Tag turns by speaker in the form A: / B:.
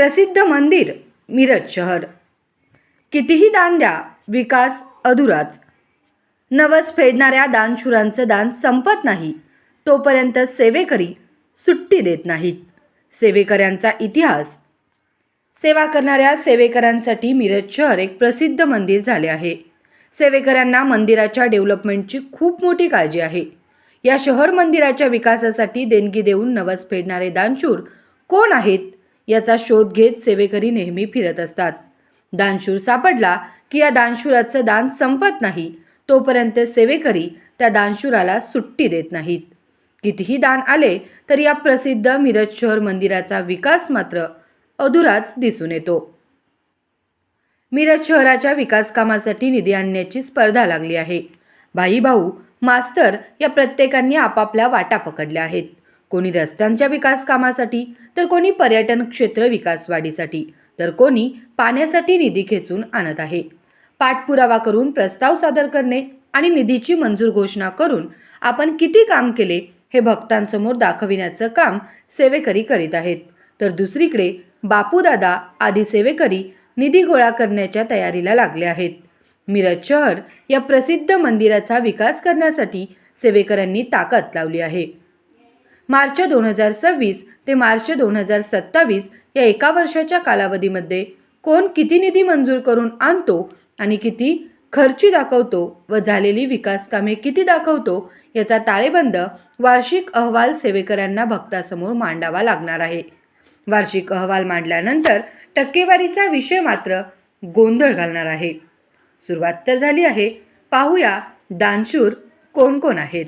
A: प्रसिद्ध मंदिर मिरज शहर। कितीही दान द्या, विकास अधुराच। नवस फेडणाऱ्या दानशूरांचं दान संपत नाही तोपर्यंत सेवेकरी सुट्टी देत नाहीत। सेवेकऱ्यांचा इतिहास। सेवा करणाऱ्या सेवेकरांसाठी मिरज शहर एक प्रसिद्ध मंदिर झाले आहे। सेवेकरांना मंदिराच्या डेव्हलपमेंटची खूप मोठी काळजी आहे। या शहर मंदिराच्या विकासासाठी देणगी देऊन नवस फेडणारे दानशूर कोण आहेत याचा शोध घेत सेवेकरी नेहमी फिरत असतात। दानशूर सापडला की या दानशूराचं दान संपत नाही तोपर्यंत सेवेकरी त्या दानशूराला सुट्टी देत नाहीत। कितीही दान आले तर या प्रसिद्ध मिरज शहर मंदिराचा विकास मात्र अधुराच दिसून येतो। मिरज शहराच्या विकास कामासाठी निधी आणण्याची स्पर्धा लागली आहे। भाई भाऊ मास्तर या प्रत्येकांनी आपापल्या वाटा पकडल्या आहेत। कोणी रस्त्यांच्या विकास कामासाठी तर कोणी पर्यटन क्षेत्र विकास वाढीसाठी तर कोणी पाण्यासाठी निधी खेचून आणत आहे। पाठपुरावा करून प्रस्ताव सादर करणे आणि निधीची मंजूर घोषणा करून आपण किती काम केले हे भक्तांसमोर दाखविण्याचं काम सेवेकरी करीत आहेत। तर दुसरीकडे बापूदादा आदी सेवेकरी निधी गोळा करण्याच्या तयारीला लागले आहेत। मिरज शहर या प्रसिद्ध मंदिराचा विकास करण्यासाठी सेवेकरांनी ताकद लावली आहे। मार्च 2026 ते मार्च 2027 या एका वर्षाच्या कालावधीमध्ये कोण किती निधी मंजूर करून आणतो आणि किती खर्ची दाखवतो व झालेली विकास कामे किती दाखवतो याचा ताळेबंद वार्षिक अहवाल सेवेकरांना भक्तासमोर मांडावा लागणार आहे। वार्षिक अहवाल मांडल्यानंतर टक्केवारीचा विषय मात्र गोंधळ घालणार आहे। सुरुवात तर झाली आहे, पाहूया दानशूर कोण कोण आहेत।